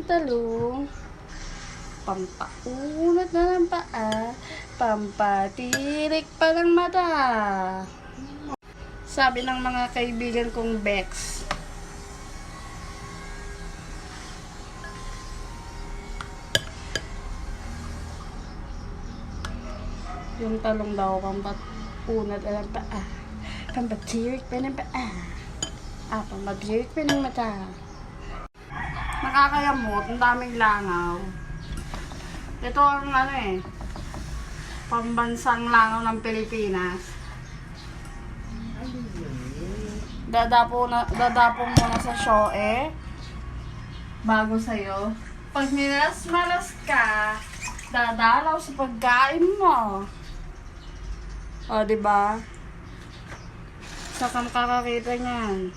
talong. Pampaunat na ng paa, pampatirik pa ng mata. Sabi ng mga kaibigan kong Bex. Yung talong daw, pampaunat na ng paa, pampatirik pa ng paa, pampatirik pa ng mata. Nakakayamot, ang daming langaw. Ito ang pambansang langaw ng Pilipinas. Dadapo muna sa shoe bago sa'yo. Pag malas ka, dadalaw sa pagkain mo. O, diba? Saka makakakita niyan.